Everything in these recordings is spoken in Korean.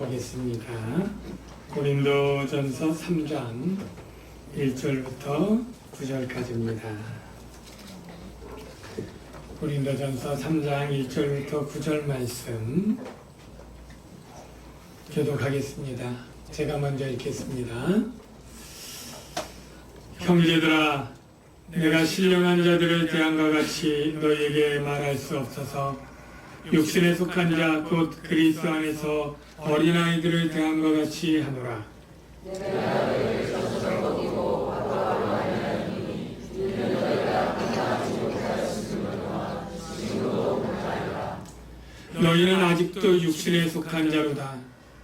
하겠습니다. 고린도전서 3장 1절부터 9절까지입니다. 고린도전서 3장 1절부터 9절 말씀 교독하겠습니다. 제가 먼저 읽겠습니다. 형제들아, 내가 신령한 자들을 대함과 같이 너희에게 말할 수 없어서 육신에 속한 자 곧 그리스도 안에서 어린아이들을 대함과 같이 하노라. 너희는 아직도 육신에 속한 자로다.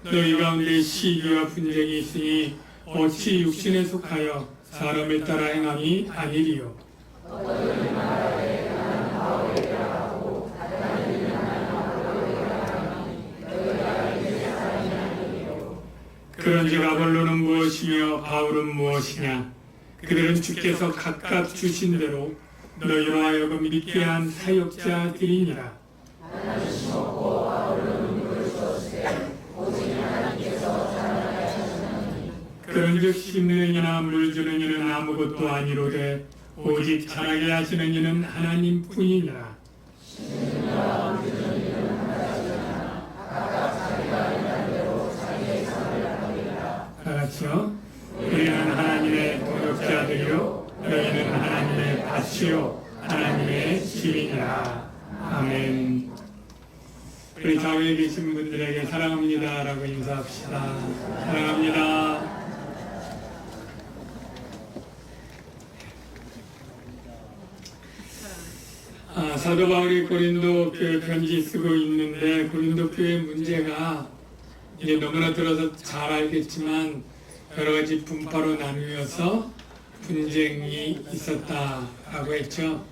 너희 가운데 시기와 분쟁이 있으니 어찌 육신에 속하여 사람을 따라 행함이 아니리요. 그런즉 아볼로는 무엇이며 바울은 무엇이냐? 그들은 주께서 각각 주신 대로 너희로 하여금 믿게 한 사역자들이니라. 그런즉 심는 이나 물 주는 이는 아무것도 아니로되 오직 자라게 하시는 이는 하나님뿐이니라. 다같이요. 우리는 하나님의 동역자들이요 너희는 하나님의 밭이요 하나님의 집이니라. 아멘. 우리 좌우에 계신 분들에게 사랑합니다 라고 인사합시다. 사랑합니다. 사도 바울이 고린도 교회 편지 쓰고 있는데 고린도 교회 문제가 이제 너무나 들어서 잘 알겠지만 여러 가지 분파로 나누어서 분쟁이 있었다라고 했죠.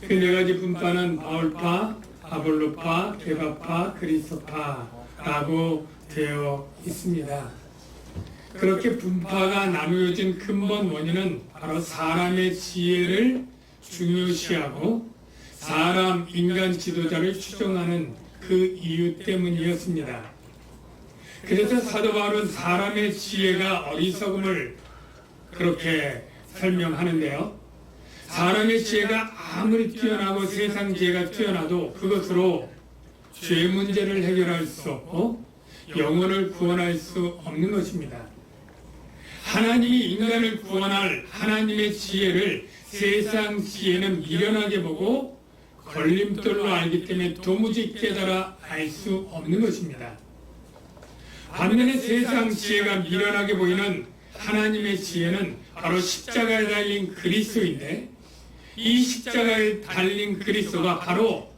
그 네 가지 분파는 바울파, 아볼로파, 게바파, 그리스도파라고 되어 있습니다. 그렇게 분파가 나누어진 근본 원인은 바로 사람의 지혜를 중요시하고 사람, 인간 지도자를 추종하는 그 이유 때문이었습니다. 그래서 사도 바울은 사람의 지혜가 어리석음을 그렇게 설명하는데요. 사람의 지혜가 아무리 뛰어나고 세상 지혜가 뛰어나도 그것으로 죄 문제를 해결할 수 없고 영혼을 구원할 수 없는 것입니다. 하나님이 인간을 구원할 하나님의 지혜를 세상 지혜는 미련하게 보고 걸림돌로 알기 때문에 도무지 깨달아 알 수 없는 것입니다. 반면에 세상 지혜가 미련하게 보이는 하나님의 지혜는 바로 십자가에 달린 그리스도인데 이 십자가에 달린 그리스도가 바로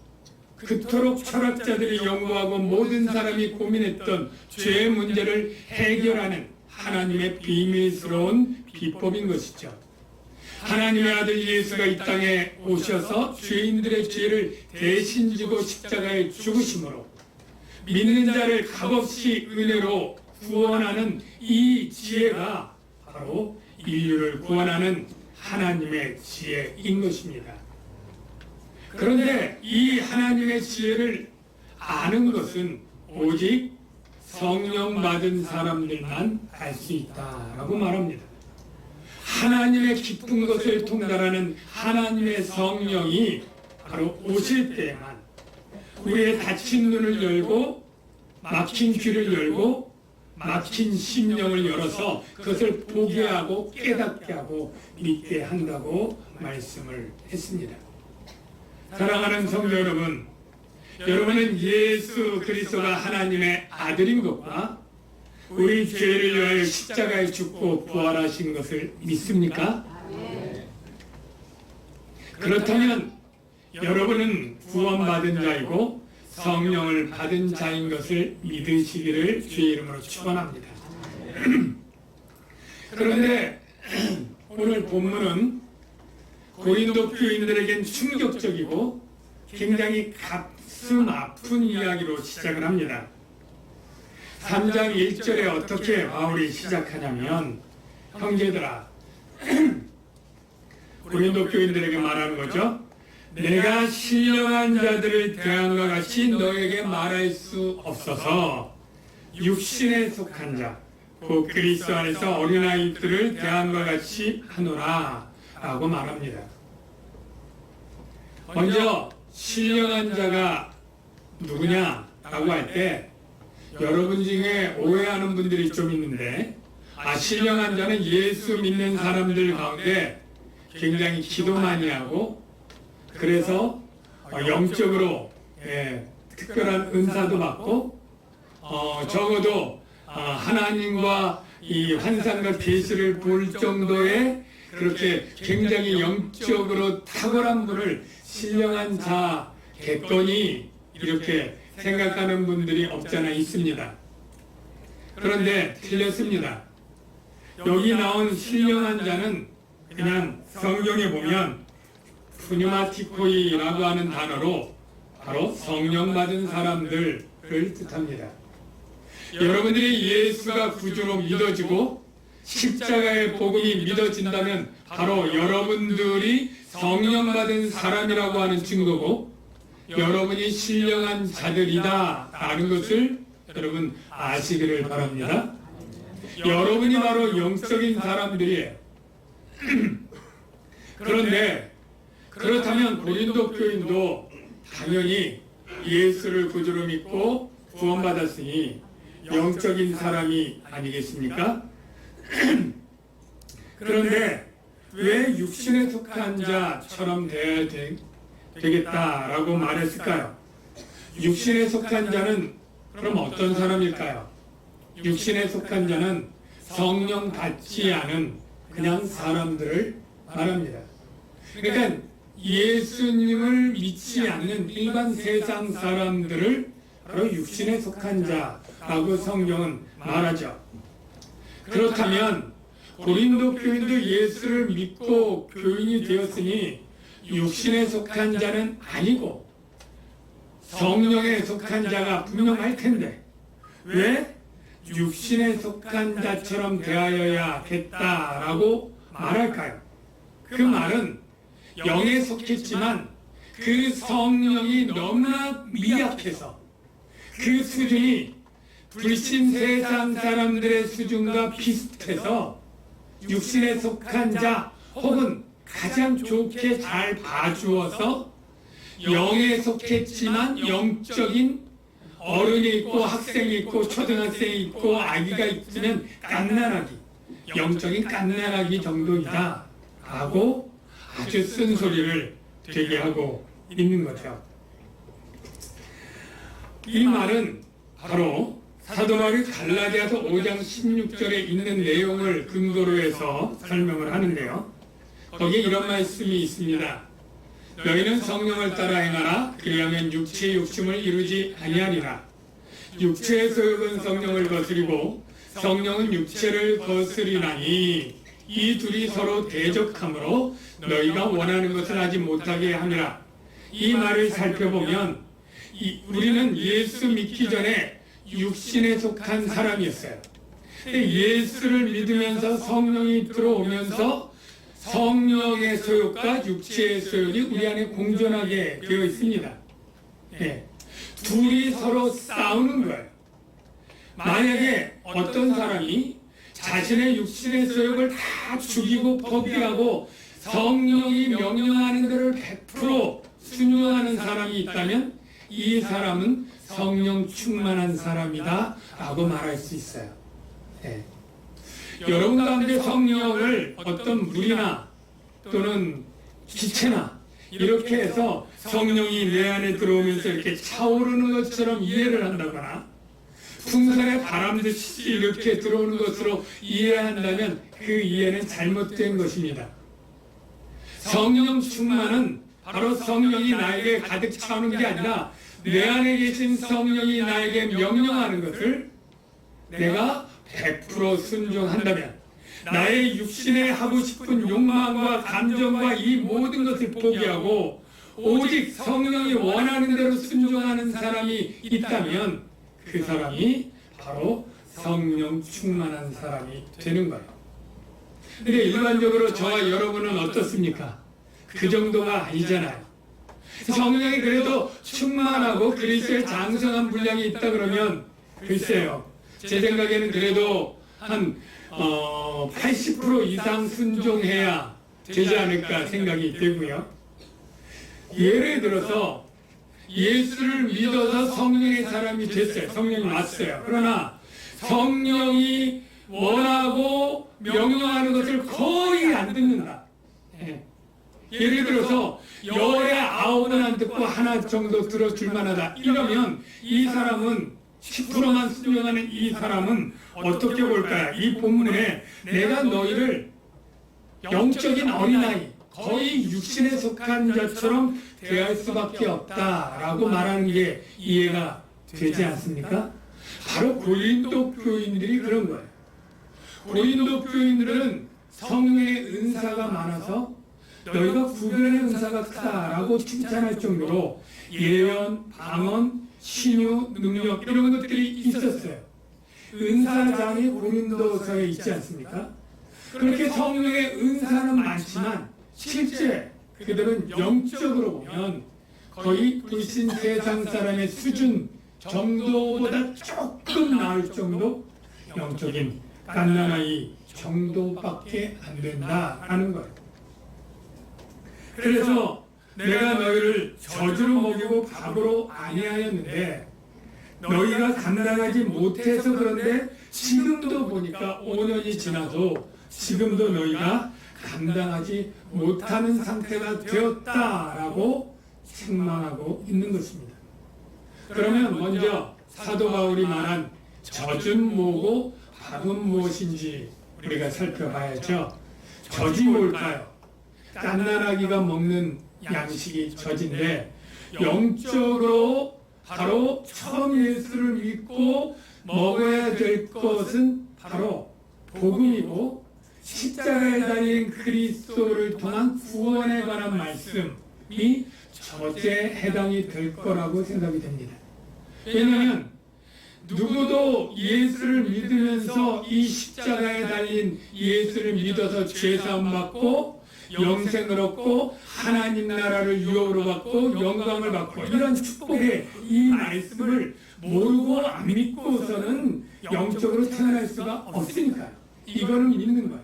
그토록 철학자들이 연구하고 모든 사람이 고민했던 죄의 문제를 해결하는 하나님의 비밀스러운 비법인 것이죠. 하나님의 아들 예수가 이 땅에 오셔서 죄인들의 죄를 대신 지고 십자가에 죽으심으로 믿는 자를 값없이 은혜로 구원하는 이 지혜가 바로 인류를 구원하는 하나님의 지혜인 것입니다. 그런데 이 하나님의 지혜를 아는 것은 오직 성령 받은 사람들만 알 수 있다라고 말합니다. 하나님의 깊은 것을 통달하는 하나님의 성령이 바로 오실 때에만 우리의 닫힌 눈을 열고 막힌 귀를 열고 막힌 심령을 열어서 그것을 보게 하고 깨닫게 하고 믿게 한다고 말씀을 했습니다. 사랑하는 성도 여러분, 여러분은 예수 그리스도가 하나님의 아들인 것과 우리 죄를 위하여 십자가에 죽고 부활하신 것을 믿습니까? 그렇다면 여러분은 구원받은 자이고 성령을 받은 자인 것을 믿으시기를 주의 이름으로 축원합니다. 그런데 오늘 본문은 고린도 교인들에겐 충격적이고 굉장히 가슴 아픈 이야기로 시작을 합니다. 3장 1절에 어떻게 바울이 시작하냐면 형제들아, 고린도 교인들에게 말하는 거죠. 내가 신령한 자들을 대함과 같이 너에게 말할 수 없어서 육신에 속한 자, 곧 그리스도 안에서 어린아이들을 대함과 같이 하노라 라고 말합니다. 먼저 신령한 자가 누구냐라고 할 때 여러분 중에 오해하는 분들이 좀 있는데, 신령한 자는 예수 믿는 사람들 가운데 굉장히 기도 많이 하고, 그래서 영적으로 특별한 은사도 받고, 적어도 하나님과 이 환상과 계시를 볼 정도의 그렇게 굉장히 영적으로 탁월한 분을 신령한 자겠거니 이렇게 생각하는 분들이 없잖아 있습니다. 그런데 틀렸습니다. 여기 나온 신령한 자는 그냥 성경에 보면 푸뉴마티코이라고 하는 단어로 바로 성령 받은 사람들을 뜻합니다. 여러분들이 예수가 구주로 믿어지고 십자가의 복음이 믿어진다면 바로 여러분들이 성령 받은 사람이라고 하는 증거고, 여러분이 신령한 자들이다 라는 것을 여러분 아시기를 바랍니다. 여러분이 바로 영적인 사람들이에요. 그런데 그렇다면 고린도 교인도 당연히 예수를 구주로 믿고 구원받았으니 영적인 사람이 아니겠습니까? 그런데 왜 육신에 속한 자처럼 되어야 되겠다라고 말했을까요? 육신에 속한 자는 그럼 어떤 사람일까요? 육신에 속한 자는 성령 받지 않은 그냥 사람들을 말합니다. 그러니까 예수님을 믿지 않는 일반 세상 사람들을 바로 육신에 속한 자라고 성경은 말하죠. 그렇다면 고린도 교인도 예수를 믿고 교인이 되었으니 육신에 속한 자는 아니고 성령에 속한 자가 분명할 텐데 왜 육신에 속한 자처럼 되어야겠다라고 말할까요? 그 말은 영에 속했지만 그 성령이 너무나 미약해서 그 수준이 불신 세상 사람들의 수준과 비슷해서 육신에 속한 자 혹은 가장 좋게 잘 봐주어서 영에 속했지만 영적인 어른이 있고 학생이 있고 초등학생이 있고 아기가 있으면 갓난아기, 영적인 갓난아기 정도이다 라고 아주 쓴소리를 되게 하고 있는 거죠. 이 말은 바로 사도 바울이 갈라디아서 5장 16절에 있는 내용을 근거로 해서 설명을 하는데요. 거기에 이런 말씀이 있습니다. 너희는 성령을 따라 행하라. 그리하면 육체의 욕심을 이루지 아니하리라. 육체의 소욕은 성령을 거스리고 성령은 육체를 거스리나니 이 둘이 서로 대적하므로 너희가 원하는 것을 하지 못하게 함이라. 이 말을 살펴보면 우리는 예수 믿기 전에 육신에 속한 사람이었어요. 예수를 믿으면서 성령이 들어오면서 성령의 소욕과 육체의 소욕이 우리 안에 공존하게 되어 있습니다. 둘이 서로 싸우는 거예요. 만약에 어떤 사람이 자신의 육신의 소욕을 다 죽이고 포기하고 성령이 명령하는 대로 100% 순종하는 사람이 있다면 이 사람은 성령 충만한 사람이다 라고 말할 수 있어요. 여러분 가운데 성령을 어떤 물이나 또는 기체나 이렇게 해서 성령이 내 안에 들어오면서 이렇게 차오르는 것처럼 이해를 한다거나 풍선에 바람 듯이 이렇게 들어오는 것으로 이해한다면 그 이해는 잘못된 것입니다. 성령 충만은 바로 성령이 나에게 가득 차오는 게 아니라 내 안에 계신 성령이 나에게 명령하는 것을 내가 100% 순종한다면 나의 육신에 하고 싶은 욕망과 감정과 이 모든 것을 포기하고 오직 성령이 원하는 대로 순종하는 사람이 있다면 그 사람이 바로 성령 충만한 사람이 되는 거예요. 근데 일반적으로 저와 여러분은 어떻습니까? 그 정도가 아니잖아요. 성령이 그래도 충만하고 그리스도의 장성한 분량이 있다 그러면 글쎄요, 제 생각에는 그래도 한 80% 이상 순종해야 되지 않을까 생각이 되고요. 예를 들어서 예수를 믿어서 성령의 사람이 됐어요. 성령이 왔어요. 그러나 성령이 원하고 명령하는 것을 거의 안 듣는다. 예를 들어서 열에 9은 안 듣고 하나 정도 들어줄 만하다. 이러면 이 사람은 10%만 순종하는 이 사람은 어떻게 볼까요? 이 본문에 내가 너희를 영적인 어린아이, 거의 육신에 속한 자처럼 대할 수밖에 없다라고 말하는 게 이해가 되지 않습니까? 바로 고린도 교인들이 그런 거예요. 고린도 교인들은 성령의 은사가 많아서 너희가 구별의 은사가 크다라고 칭찬할 정도로 예언, 방언, 신유, 능력 이런 것들이 있었어요. 은사장이 고린도서에 있지 않습니까? 그렇게 성령의 은사는 많지만 실제 그들은 영적으로 보면 거의 불신 세상 사람의 수준 정도보다 조금 나을 정도 영적인 갓난아이 정도밖에 안 된다라는 거예요. 그래서 내가 너희를 젖으로 먹이고 밥으로 아니하였는데 너희가 감당하지 못해서 그런데 지금도 보니까 5년이 지나도 지금도 너희가 감당하지 못하는 상태가 되었다라고 책망하고 있는 것입니다. 그러면 먼저 사도 바울이 말한 젖은 뭐고 밥은 무엇인지 우리가 살펴봐야죠. 젖이 뭘까요? 갓난아기가 먹는 양식이 젖인데 영적으로 바로 처음 예수를 믿고 먹어야 될 것은 바로 복음이고 십자가에 달린 그리스도를 통한 구원에 관한 말씀이 젖에 해당이 될 거라고 생각이 됩니다. 왜냐하면 누구도 예수를 믿으면서 이 십자가에 달린 예수를 믿어서 죄사함 받고 영생을 얻고 하나님 나라를 유업으로 받고 영광을 받고 이런 축복의 이 말씀을 모르고 안 믿고서는 영적으로 태어날 수가 없으니까요. 이거는 믿는 거예요.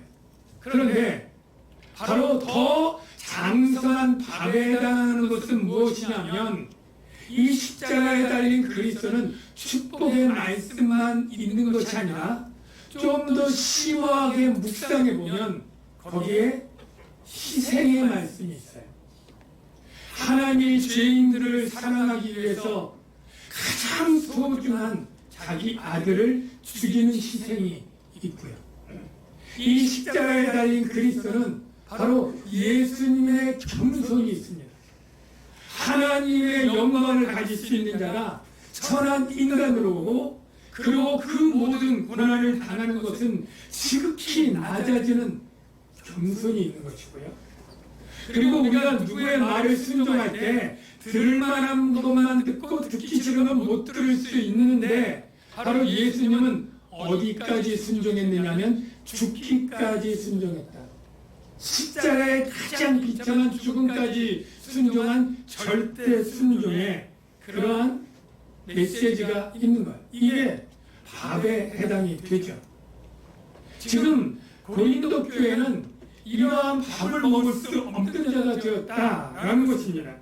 그런데 바로 더 장성한 밥에 해당하는 것은 무엇이냐면 이 십자가에 달린 그리스도는 축복의 말씀만 있는 것이 아니라 좀 더 심오하게 묵상해 보면 거기에 희생의 말씀이 있어요. 하나님이 죄인들을 사랑하기 위해서 가장 소중한 자기 아들을 죽이는 희생이 있고요. 이 십자가에 달린 그리스도는 바로 예수님의 겸손이 있습니다. 하나님의 영광을 가질 수 있는 자가 선한 인간으로 오고 그리고 그 모든 고난을 당하는 것은 지극히 낮아지는 겸손이 있는 것이고요. 그리고 우리가 누구의 말을 순종할 때 들을 만한 것만 듣고 듣기 싫으면 못 들을 수 있는데 바로 예수님은 어디까지 순종했느냐면 죽기까지 순종했다. 십자가의 가장 비참한 죽음까지 순종한 절대 순종에 그러한 메시지가 있는 거예요. 이게 밥에 해당이 되죠. 지금 고린도 교회는 이러한 밥을 먹을 수 없는 자가 되었다라는 것입니다.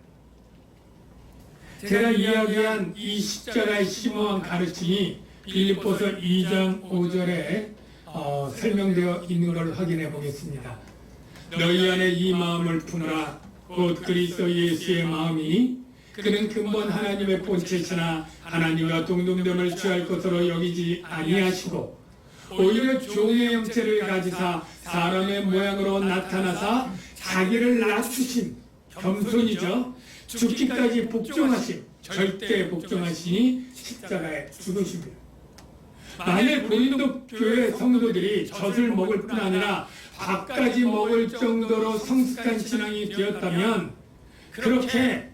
제가 이야기한 이 십자가의 심오한 가르침이 빌립보서 2장 5절에 설명되어 있는 걸 확인해 보겠습니다. 너희 안에 이 마음을 품으라. 곧 그리스도 예수의 마음이 그는 근본 하나님의 본체시나 하나님과 동등됨을 취할 것으로 여기지 아니하시고 오히려 종의 형체를 가지사 사람의 모양으로 나타나사 자기를 낮추심, 겸손이죠. 죽기까지 복종하심, 절대 복종하시니 십자가에 죽으십니다. 만일 고린도 교회 성도들이 젖을 먹을 뿐 아니라 밥까지 먹을 정도로 성숙한 신앙이 되었다면 그렇게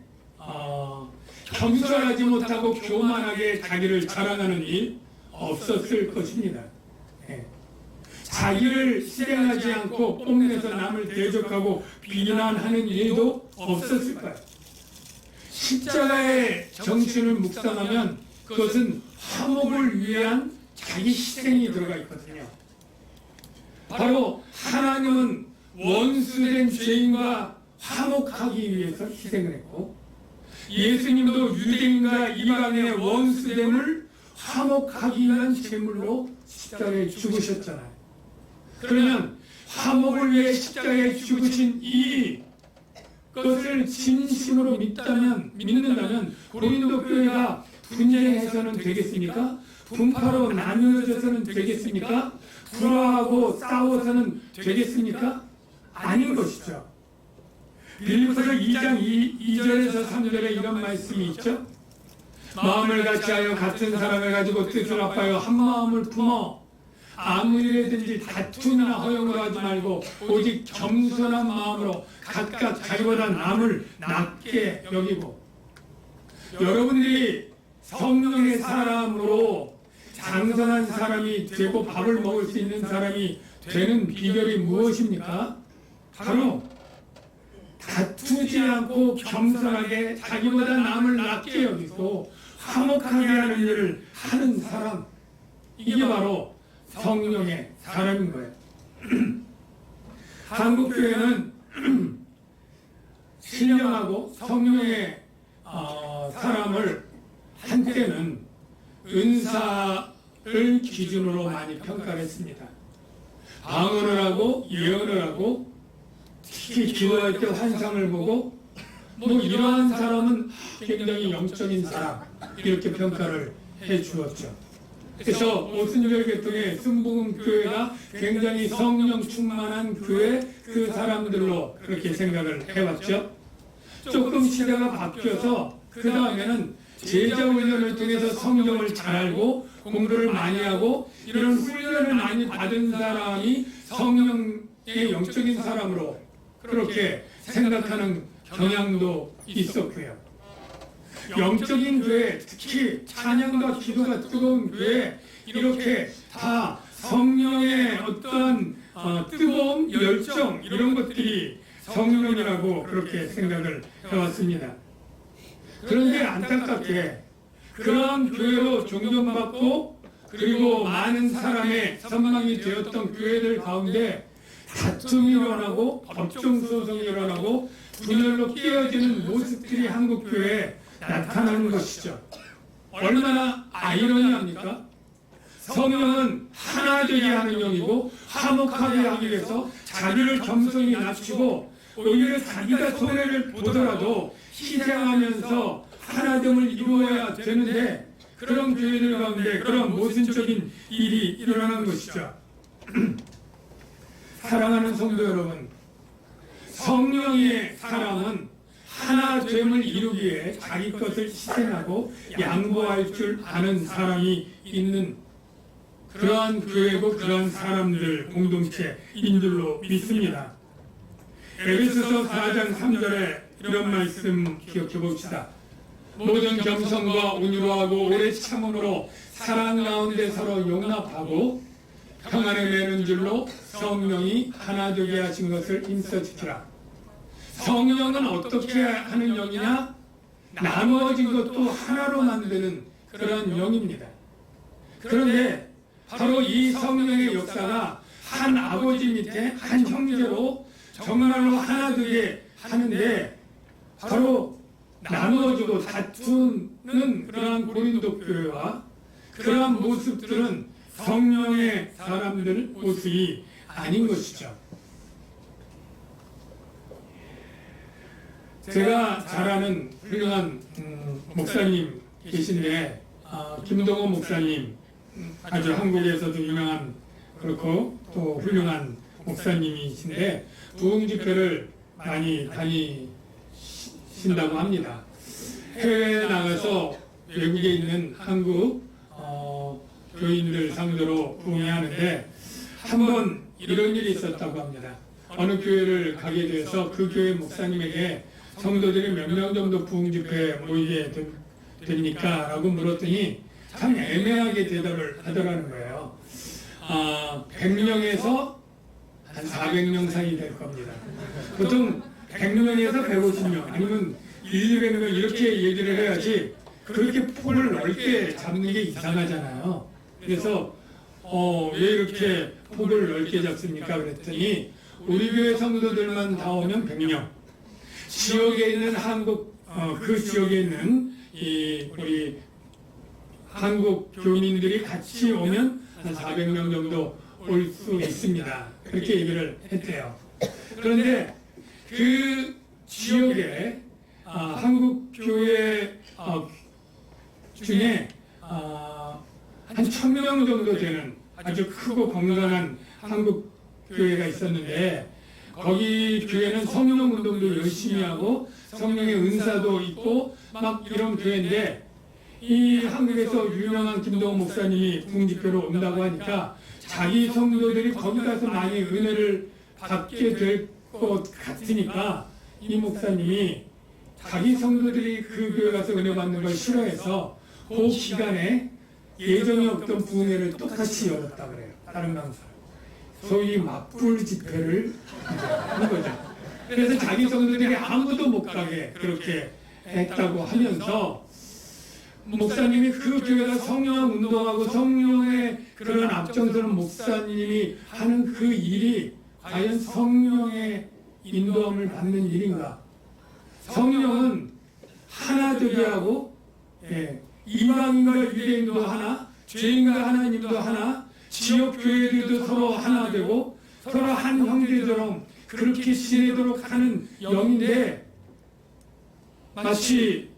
겸손하지 못하고 교만하게 자기를 자랑하는 일 없었을 것입니다. 자기를 실행하지 않고 뽐내서 남을 대적하고 비난하는 일도 없었을 거예요. 십자가의 정신을 묵상하면 그것은 화목을 위한 자기 희생이 들어가 있거든요. 바로 하나님은 원수된 죄인과 화목하기 위해서 희생을 했고, 예수님도 유대인과 이방인의 원수됨을 화목하기 위한 제물로 십자가에 죽으셨잖아요. 그러면 화목을 위해 십자가에 죽으신 이것을 진심으로 믿는다면 고린도 교회가 분열해서는 되겠습니까? 분파로 나누어져서는 되겠습니까? 불화하고 싸워서는 되겠습니까? 아닌 것이죠. 빌립보서 2장 2절에서 3절에 이런 말씀이 있죠. 마음을 같이하여 같은 사랑을 가지고 뜻을 합하여 한 마음을 품어 아무 일에든지 다툼이나 허용을 하지 말고 오직 겸손한 마음으로 각각 자기보다 남을 낮게 여기고, 여러분들이 성령의 사람으로 장성한 사람이 되고 밥을 먹을 수 있는 사람이 되는 비결이 무엇입니까? 바로 다투지 않고 겸손하게 자기보다 남을 낮게 여기고 화목하게 하는 일을 하는 사람, 이게 바로 성령의 사람인 거예요. 한국교회는 신령하고 성령의 사람을 한때는 은사를 기준으로 많이 평가를 했습니다. 방언을 하고 예언을 하고 특히 기도할 때 환상을 보고 이러한 사람은 굉장히 영적인 사람, 이렇게 평가를 해 주었죠. 그래서 오순절 계통의 순복음 교회가 굉장히 성령 충만한 교회, 그 사람들로 그렇게 생각을 해왔죠. 조금 시대가 바뀌어서 그 다음에는 제자 훈련을 통해서 성경을 잘 알고 공부를 많이 하고 이런 훈련을 많이 받은 사람이 성령의 영적인 사람으로 그렇게 생각하는 경향도 있었고요. 영적인 교회, 특히 찬양과 기도가 뜨거운 교회, 이렇게 다 성령의 어떠한 뜨거움, 열정, 이런 것들이 성령이라고 그렇게 생각을 해왔습니다. 그런데 안타깝게 그러한 교회로 존경받고 그리고 많은 사람의 선망이 되었던 교회들 가운데 다툼이 일어나고 법정 소송이 일어나고 분열로 깨어지는 모습들이 한국교회에 나타나는 것이죠. 얼마나 아이러니합니까? 성령은 하나 되게 하는 영이고 화목하게 하기 위해서 자기를 겸손히 낮추고 오히려 자기가 손해를 보더라도 희생하면서 하나됨을 이루어야 되는데, 그런 교회들 가운데 그런 모순적인 일이 일어나는 것이죠. 사랑하는 성도 여러분, 성령의 사람은 하나됨을 이루기 위해 자기 것을 희생하고 양보할 줄 아는 사람이 있는 그러한 교회고 그러한 사람들 공동체인 줄로 믿습니다. 에베소서 4장 3절에 이런 말씀 기억해 봅시다. 모든 겸손과 온유로 하고 오래 참음으로 사랑 가운데 서로 용납하고 평안을 내는 줄로 성령이 하나 되게 하신 것을 힘써 지키라. 성령은 어떻게 하는 영이냐? 나누어진 것도 하나로 만드는 그런 영입니다. 그런데 바로 이 성령의 역사가 한 아버지 밑에 한 형제로 정말로 하나 되게 하는데, 바로 나누어지고 다투는 그러한 고린도 교회와 그러한 모습들은 성령의 사람들 모습이 아닌 것이죠. 제가 잘 아는 훌륭한 목사님 계신데, 김동호 목사님, 아주 한국에서도 유명한 그렇고 또 훌륭한 목사님이신데 부흥집회를 많이 다니신다고 합니다. 해외에 나가서 외국에 있는 한국 교인들 상대로 부흥회하는데 한 번 이런 일이 있었다고 합니다. 어느 교회를 가게 돼서 그 교회 목사님에게 성도들이 몇 명 정도 부흥집회에 모이게 됩니까? 라고 물었더니 참 애매하게 대답을 하더라는 거예요. 100명에서 한 400명 사이 될 겁니다. 보통 100명에서 150명 아니면 200명 이렇게 얘기를 해야지 그렇게 폭을 넓게 잡는 게 이상하잖아요. 그래서 왜 이렇게 폭을 넓게 잡습니까? 그랬더니 우리 교회 성도들만 다 오면 100명, 지역에 있는 그 지역에 있는 우리 한국 교민들이 같이 오면 한 400명 정도 올 수 있습니다. 그렇게 얘기를 했대요. 그런데 그 지역에 한국 교회 중에 한 1000명 정도 되는 아주 크고 건강한 한국 교회가 있었는데, 거기 교회는 성령 운동도 열심히 하고 성령의 은사도 있고 막 이런 교회인데, 이 한국에서 유명한 김동호 목사님이 궁집교로 온다고 하니까 자기 성도들이 거기 가서 많이 은혜를 받게 될 것 같으니까 이 목사님이 자기 성도들이 그 교회 가서 은혜 받는 걸 싫어해서 그 기간에 예정이 없던 부흥회를 똑같이 열었다 그래요. 다른 강사. 소위 맞불 집회를 하는 거죠. 그래서 자기 성도들이 아무도 못 가게 그렇게 했다고 하면서, 목사님이 그 교회가 성령 운동하고 성령의 그런 앞장서는 목사님이 하는 그 일이 과연 성령의 인도함을 받는 일인가? 성령은 하나 되게 하고, 이방인과 유대인도 하나, 죄인과 하나님도 하나, 지역 교회들도 서로 하나 되고 서로 한 형제처럼 그렇게 지내도록 하는 영인데, 마치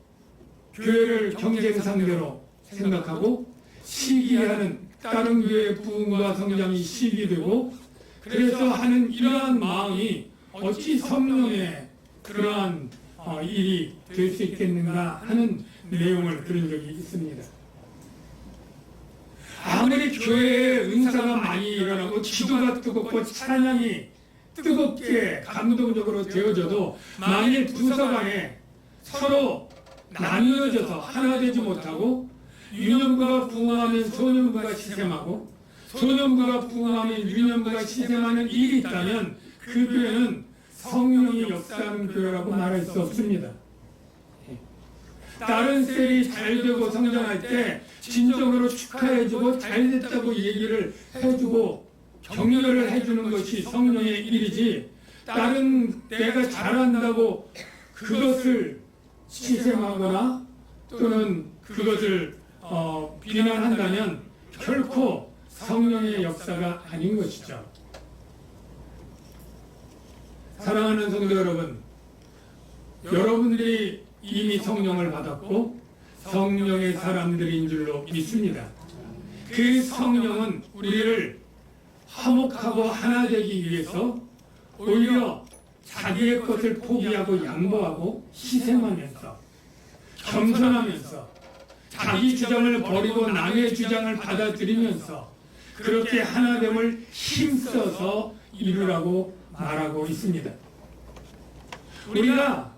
교회를 경쟁 상대로 생각하고 시기하는, 다른 교회의 부흥과 성장이 시기되고 그래서 하는 이러한 마음이 어찌 성령의 그러한 일이 될 수 있겠는가 하는 내용을 들은 적이 있습니다. 아무리 교회에 은사가 많이 일어나고 기도가 뜨겁고 찬양이 뜨겁게 감동적으로 되어져도 만일 부서 간에 서로 나누어져서 하나 되지 못하고, 유년부가 부흥하면 소년부가 시샘하고 소년부가 부흥하면 유년부가 시샘하는 일이 있다면 그 교회는 성령이 역사하는 교회라고 말할 수 없습니다. 다른 셀이 잘 되고 성장할 때 진정으로 축하해주고 잘 됐다고 얘기를 해주고 격려를 해주는 것이 성령의 일이지, 다른 내가 잘한다고 그것을 시샘하거나 또는 그것을 비난한다면 결코 성령의 역사가 아닌 것이죠. 사랑하는 성도 여러분, 여러분들이 이미 성령을 받았고 성령의 사람들인 줄로 믿습니다. 그 성령은 우리를 화목하고 하나 되기 위해서 오히려 자기의 것을 포기하고 양보하고 희생하면서 겸손하면서 자기 주장을 버리고 남의 주장을 받아들이면서 그렇게 하나됨을 힘써서 이루라고 말하고 있습니다. 우리가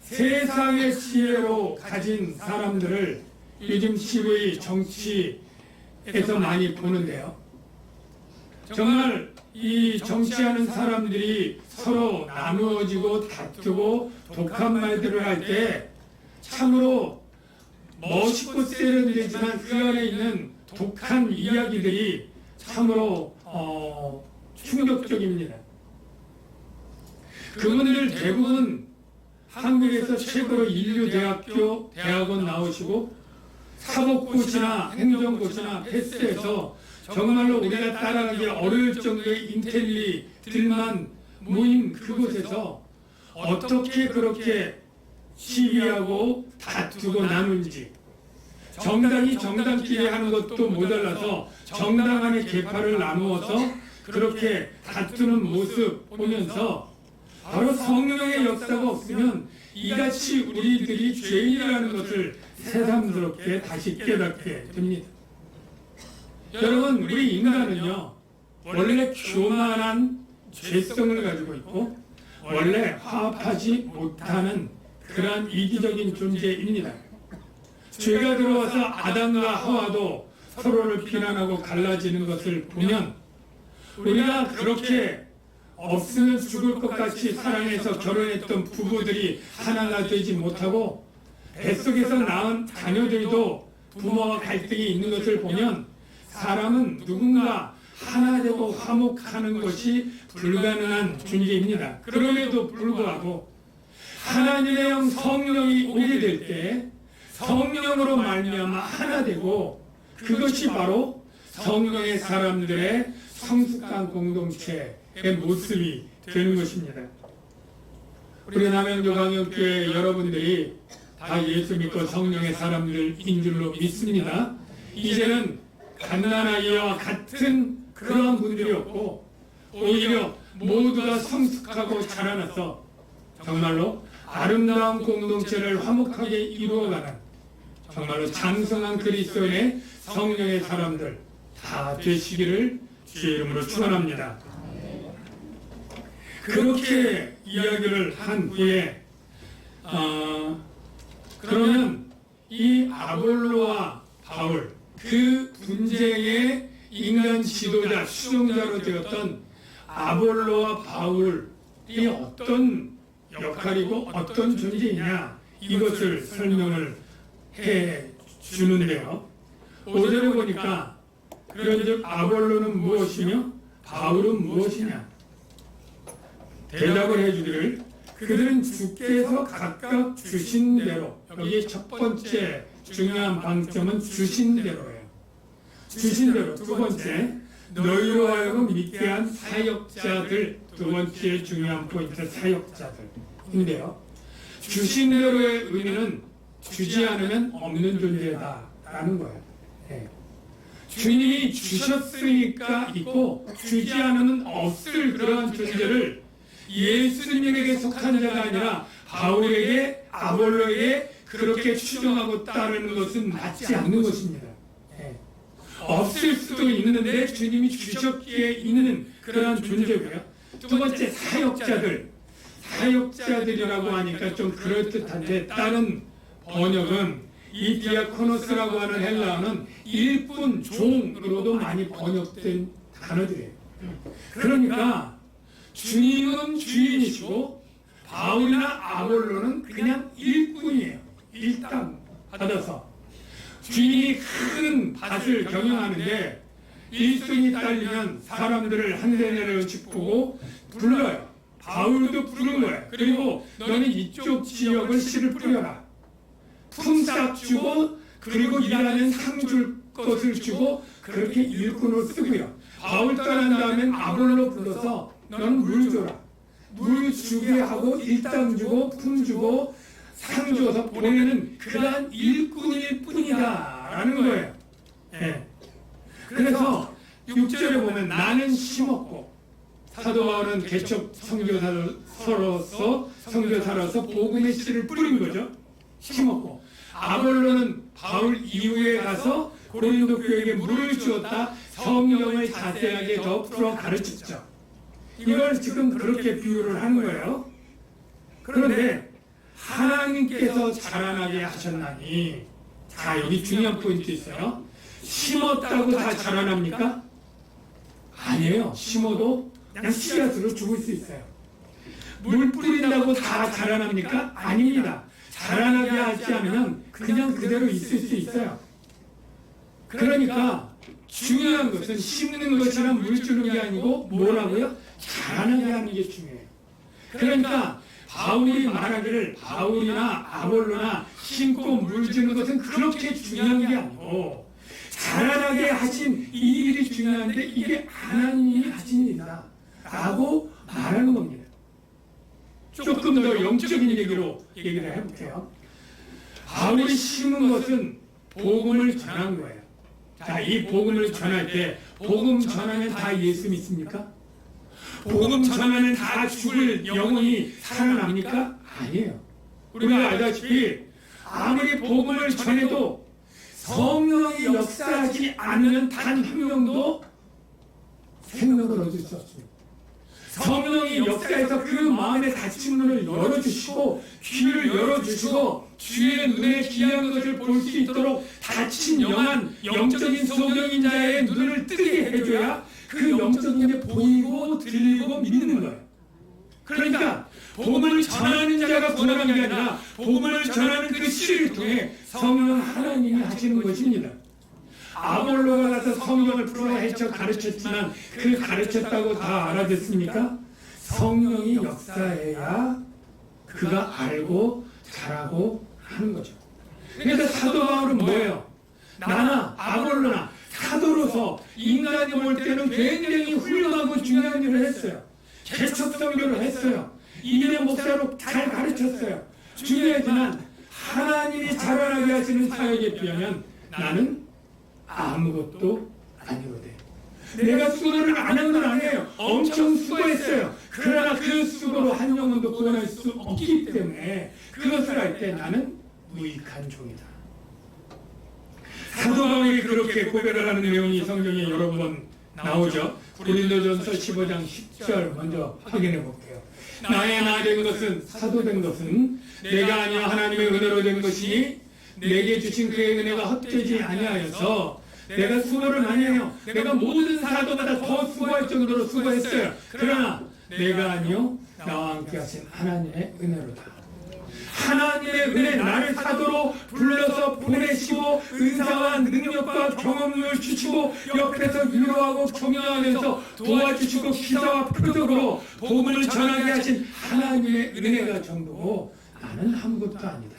세상의 지혜로 가진 사람들을 요즘 TV 정치에서 많이 보는데요. 정말 이 정치하는 사람들이 서로 나누어지고 다투고 독한 말들을 할 때 참으로 멋있고 세련되지만 그 안에 있는 독한 이야기들이 참으로 충격적입니다. 그분들 대부분 한국에서 최고로 인류대학교 대학원 나오시고 사법고시나 행정고시나 패스해서 정말로 우리가 따라가기 어려울 정도의 인텔리들만 모인 그곳에서 어떻게 그렇게 시비하고 다투고 나눌지, 정당이 정당끼리 하는 것도 모자라서 정당 안의 계파를 나누어서 그렇게 다투는 모습 보면서 바로 성령의 역사가 없으면 이같이 우리들이 죄인이라는 것을 새삼스럽게 다시 깨닫게 됩니다. 여러분, 우리 인간은요 원래 교만한 죄성을 가지고 있고 원래 화합하지 못하는 그러한 이기적인 존재입니다. 죄가 들어와서 아담과 하와도 서로를 비난하고 갈라지는 것을 보면 우리가 그렇게 없으면 죽을 것 같이 사랑해서 결혼했던 부부들이 하나가 되지 못하고 뱃속에서 낳은 자녀들도 부모와 갈등이 있는 것을 보면 사람은 누군가 하나 되고 화목하는 것이 불가능한 존재입니다. 그럼에도 불구하고 하나님의 영 성령이 오게 될 때 성령으로 말미암아 하나 되고 그것이 바로 성령의 사람들의 성숙한 공동체의 모습이 되는 것입니다. 우리 남양주광역교회 여러분들이 다 예수 믿고 성령의 사람들인 줄로 믿습니다. 이제는 갓난아이와 같은 그러한 분들이 없고 오히려 모두가 성숙하고 자라나서 정말로 아름다운 공동체를 화목하게 이루어가는 정말로 장성한 그리스도인의 성령의 사람들 다 되시기를 주의 이름으로 축원합니다. 그렇게 이야기를 한 후에 그러면 이 아볼로와 바울 그 분쟁의 인간 지도자 수종자로 되었던 아볼로와 바울이 어떤 역할이고 어떤 존재이냐 이것을 설명을 해 주는데요. 5절에 보니까 그런즉 아볼로는 무엇이며 바울은 무엇이냐 대답을 해주기를 그들은 주께서 각각 주신 대로 여기 첫 번째 중요한 방점은 주신 대로예요. 주신 대로. 두 번째 너희로 하여금 믿게 한 사역자들. 두 번째 중요한 포인트 사역자들인데요. 주신 대로의 의미는 주지 않으면 없는 존재다라는 거예요. 네. 주님이 주셨으니까 있고 주지 않으면 없을 그러한 존재를 예수님에게 속한 자가 아니라 바울에게 아볼로에게 그렇게 추정하고 따르는 것은 맞지 않는 것입니다. 네. 없을 수도 있는데 주님이 주셨기에 있는 그러한 존재고요. 두 번째 사역자들이라고 하니까 좀 그럴듯한데 다른 번역은 이 디아코노스라고 하는 헬라어는 일꾼, 종으로도 많이 번역된 단어들이에요. 그러니까 주님은 주인이시고 바울이나 아볼로는 그냥 일꾼이에요. 일당 받아서 주인이 큰 밭을 경영하는데 일손이 딸리면 사람들을 한 대내를 짚고 불러요. 바울도 부른 거예요. 그리고 너는 이쪽 지역을 씨를 뿌려라. 품삯 주고 그리고 일하는 상 줄 것을 주고 그렇게 일꾼을 쓰고요. 바울 떠난 다음엔 아볼로 불러서 너는 물 줘라. 물 주게 하고 일당 주고 품 주고 상 줘서 보내는 그러한 일꾼일 뿐이다 라는 거예요. 네. 그래서 6절에 보면 나는 심었고 사도 바울은 개척 선교사로서 복음의 씨를 뿌린 거죠. 심었고 아볼로는 바울 이후에 가서 고린도 교회에게 물을 주었다. 성경을 자세하게 더 풀어 가르쳤죠. 이걸 지금 그렇게 비유를 하는 거예요. 그런데 하나님께서 자라나게 하셨나니 자 여기 중요한 포인트 있어요. 심었다고 다 자라납니까? 아니에요. 심어도 그냥 씨앗으로 죽을 수 있어요. 물 뿌린다고 다 자라납니까? 아닙니다. 자라나게 하지 않으면 그냥 그대로 있을 수 있어요. 그러니까 중요한 것은 심는 것이나 물 주는 게 아니고 뭐라고요? 자라나게 하는 게 중요해요. 그러니까 바울이 말하기를 바울이나 아볼로나 심고 물 주는 것은 그렇게 중요한 게 아니고 자라나게 하신 이 일이 중요한데 이게 하나님이 하신 일이다 라고 말하는 겁니다. 조금 더 영적인 얘기를 해볼게요. 바울이 심은 것은 복음을 전한 거예요. 자, 이 복음을 전할 때 복음 전하면 다 예수 믿습니까? 복음 전하면 다 죽을 영혼이 살아납니까? 아니에요. 우리가 알다시피 아무리 복음을 전해도 성령이 역사하지 않으면 단 한 명도 생명을 얻을 수 없습니다. 성령이 역사해서 그 마음의 닫힌 문을 열어주시고 귀를 열어주시고 주의 눈에 귀한 것을 볼 수 있도록 닫힌 영적인 소경인 자의 눈을 뜨게 해줘야 그 영적인 게 보이고 들리고 믿는 거예요. 그러니까 복음을 전하는 자가 분명한 게 아니라 복음을 전하는 그 씨를 통해 성령 하나님이 하시는 것입니다. 아볼로가 가서 성경을 풀어 헤쳐 가르쳤지만 그 가르쳤다고 다 알아듣습니까? 성령이 역사해야 그가 알고 잘하고 하는 거죠. 그래서 사도 바울은 뭐예요? 나나 아볼로나 사도로서 인간이 볼 때는 굉장히 훌륭하고 중요한 일을 했어요. 개척 선교를 했어요. 이민의 목사로 잘 가르쳤어요. 중요하지만 하나님이 자라나게 하시는 사역에 비하면 나는 아무것도 아니거든. 내가 수고를 안 한 건 아니에요. 엄청 수고했어요. 그러나 그 수고로 한 영혼도 구원할 수 없기 때문에 그것을 할 때 나는 무익한 종이다. 사도 바울이 그렇게 고백을 하는 내용이 성경에 여러 번 나오죠. 고린도전서 15장 10절 먼저 확인해 볼게요. 나의 나 된 것은 사도 된 것은 내가 아니야 하나님의 은혜로 된 것이니 내게 주신 그의 은혜가 헛되지 아니하여서 내가 수고를 많이 해요. 내가 모든 사도보다 더 수고할 정도로 수고했어요. 그러나 내가 아니요 나와 함께 하신 하나님의 은혜로다. 하나님의 은혜 나를 사도로 불러서 보내시고 은사와 능력과 경험을 주시고 옆에서 위로하고 격려하면서 도와주시고 기사와 표적으로 복음을 전하게 하신 하나님의 은혜가 전부고 나는 아무것도 아니다.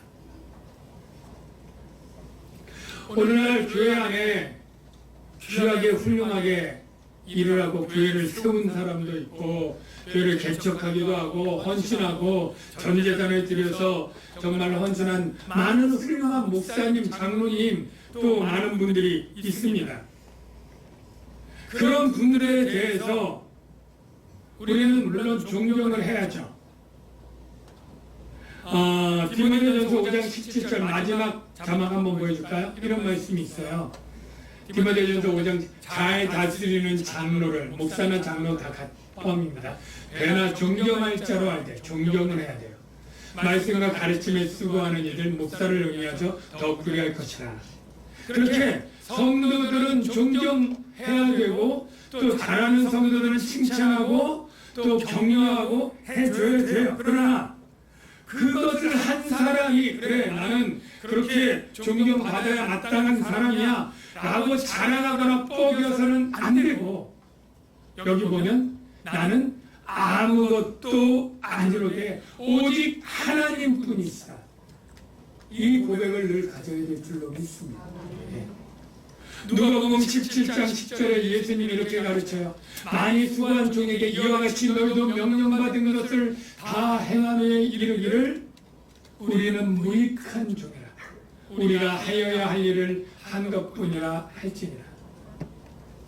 오늘날 교회 안에 귀하게 훌륭하게 일을 하고 교회를 세운 사람도 있고 교회를 개척하기도 하고 헌신하고 전재산을 들여서 정말 헌신한 많은 훌륭한 목사님, 장로님 또 많은 분들이 있습니다. 그런 분들에 대해서 우리는 물론 존경을 해야죠. 디모데전서 5장 17절 마지막 자막 한번 보여줄까요? 이런 말씀이 있어요. 디모데전서 5장 잘 다스리는 장로를 목사나 장로 다 포함입니다. 배나 존경할 자로 할 때 존경을 해야 돼요. 말씀과 가르침에 수고하는 이들 목사를 의미하죠. 더 그리할 것이라. 그렇게 성도들은 존경해야 되고 또 잘하는 성도들은 칭찬하고 또 격려하고 해줘야 돼요. 그러나 그것을 한 사람이 그래 나는 그렇게 존경받아야 마땅한 사람이야 라고 자랑하거나 뻐겨서는 안 되고 여기 보면 나는 아무것도 아니로되 오직 하나님뿐이시다. 이 고백을 늘 가져야 될 줄로 믿습니다. 누가복음 17장 10절에 예수님이 이렇게 가르쳐요. 많이 수고한 종에게 이와 같이 너희도 명령받은 것을 다 행하며 이르기를 우리는 무익한 종이라. 우리가 하여야 할 일을 한 것뿐이라 할지니라.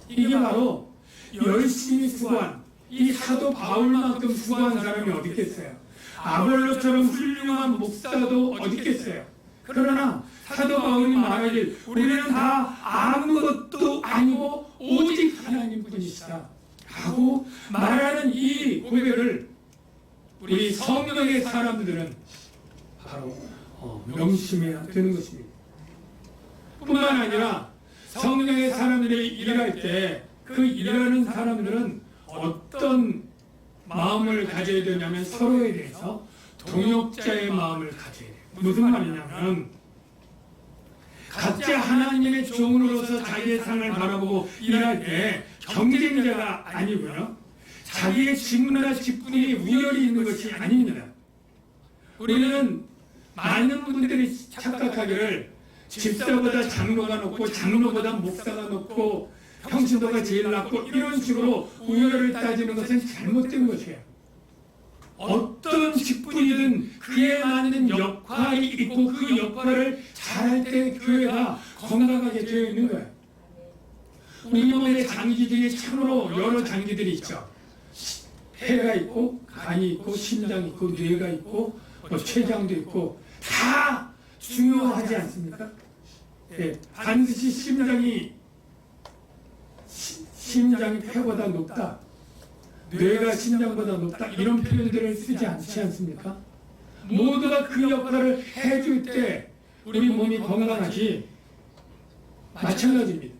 이게 바로 열심히 수고한 이 사도 바울만큼 수고한 사람이 어디 있겠어요? 아볼로처럼 훌륭한 목사도 어디 있겠어요? 그러나 사도 바울이 말하길 우리는 다 아무것도 아니고 오직 하나님뿐이시다 하고 말하는 이 고백을 우리 성령의 사람들은 바로 명심해야 되는 것입니다. 뿐만 아니라 성령의 사람들이 일할 때 그 일하는 사람들은 어떤 마음을 가져야 되냐면 서로에 대해서 동역자의 마음을 가져야 돼요. 무슨 말이냐면 각자 하나님의 종으로서 자기의 상을 바라보고 일할 때 경쟁자가 아니고요. 자기의 직무나 직분이 우열이 있는 것이 아닙니다. 우리는 많은 분들이 착각하기를 집사보다 장로가 높고 장로보다 목사가 높고 평신도가 제일 낮고 이런 식으로 우열을 따지는 것은 잘못된 것이에요. 어떤 직분이든 그에 맞는 역할이 있고 그 역할을 잘할 때 교회가 건강하게 되어 있는 거예요. 우리 몸의 장기 중에 참으로 여러 장기들이 있죠. 폐가 있고 간이 있고 심장이 있고 뇌가 있고 췌장도 있고 다 중요하지 않습니까? 네, 반드시 심장이 폐보다 높다, 뇌가 심장보다 높다 이런 표현들을 쓰지 않지 않습니까? 모두가 그 역할을 해줄 때 우리 몸이 건강하지 마찬가지입니다.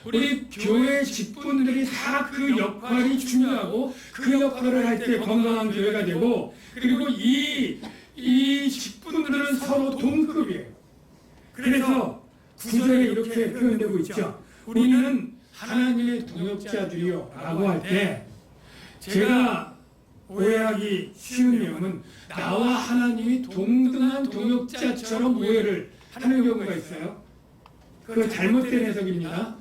우리 교회 직분들이 다 그 역할이 중요하고 그 역할을 할 때 건강한 교회가 되고 그리고 이 직분들은 서로 동급이에요. 그래서 구절에 이렇게 표현되고 있죠. 우리는 하나님의 동역자들이요 라고 할 때 제가 오해하기 쉬운 내용은 나와 하나님이 동등한 동역자처럼 오해를 하는 경우가 있어요. 그거 잘못된 해석입니다.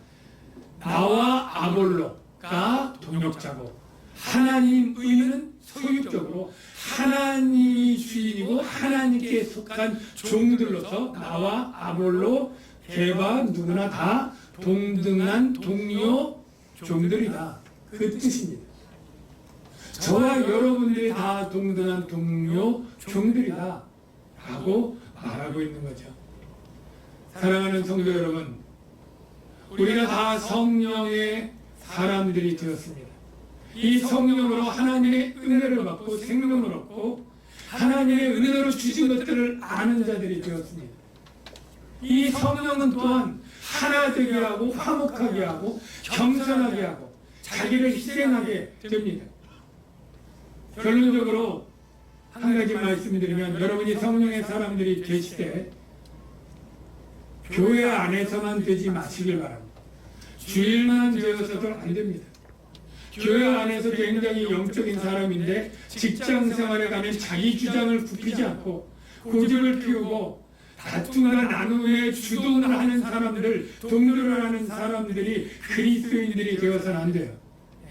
나와 아볼로가 동역자고 하나님의는 소유적으로 하나님이 주인이고 하나님께 속한 종들로서 나와 아볼로, 게바 누구나 다 동등한 동료 종들이다. 그 뜻입니다. 저와 여러분들이 다 동등한 동료 종들이다 라고 말하고 있는 거죠. 사랑하는 성도 여러분, 우리가 다 성령의 사람들이 되었습니다. 이 성령으로 하나님의 은혜를 받고 생명을 얻고 하나님의 은혜로 주신 것들을 아는 자들이 되었습니다. 이 성령은 또한 하나 되게 하고 화목하게 하고 겸손하게 하고 자기를 희생하게 됩니다. 결론적으로 한 가지 말씀드리면 여러분이 성령의 사람들이 되시되 교회 안에서만 되지 마시길 바랍니다. 주일만 되어서도 안 됩니다. 교회 안에서 굉장히 영적인 사람인데 직장 생활에 가면 자기 주장을 굽히지 않고 고집을 피우고 다툼과 나눔에 주동을 하는 사람들, 동료를 하는 사람들이 그리스도인들이 되어서는 안 돼요.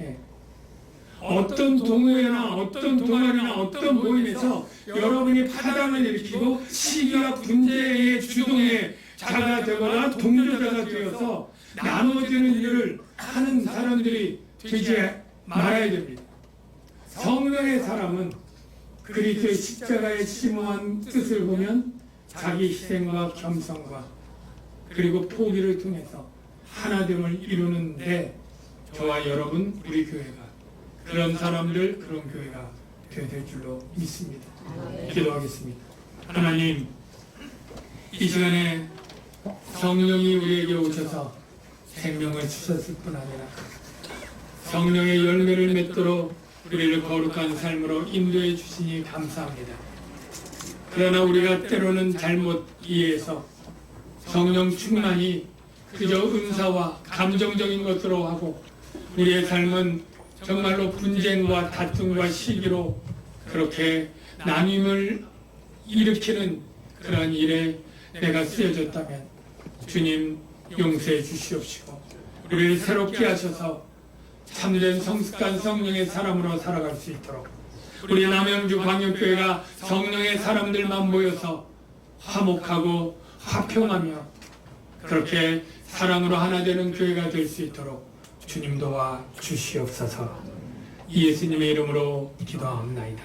예. 어떤 동호회나 어떤 동아리나 어떤 모임에서 여러분이 파장을 일으키고 시기와 분쟁의 주동의 자가 되거나 동료자가 되어서 나눠지는 일을 하는 사람들이 되지 말아야 됩니다. 성령의 사람은 그리스도의 십자가의 심오한 뜻을 보면 자기 희생과 겸손과 그리고 포기를 통해서 하나됨을 이루는데 저와 여러분 우리 교회가 그런 사람들 그런 교회가 되어야 될 줄로 믿습니다. 기도하겠습니다. 하나님, 이 시간에 성령이 우리에게 오셔서 생명을 주셨을 뿐 아니라 성령의 열매를 맺도록 우리를 거룩한 삶으로 인도해 주시니 감사합니다. 그러나 우리가 때로는 잘못 이해해서 성령 충만이 그저 은사와 감정적인 것으로 하고 우리의 삶은 정말로 분쟁과 다툼과 시기로 그렇게 나눔을 일으키는 그러한 일에 내가 쓰여졌다면 주님 용서해 주시옵시고 우리를 새롭게 하셔서 참된 성숙한 성령의 사람으로 살아갈 수 있도록 우리 남양주 광역교회가 성령의 사람들만 모여서 화목하고 화평하며 그렇게 사랑으로 하나 되는 교회가 될 수 있도록 주님 도와 주시옵소서. 예수님의 이름으로 기도하옵나이다.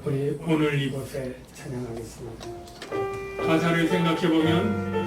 우리 오늘 이곳에 찬양하겠습니다. 가사를 생각해보면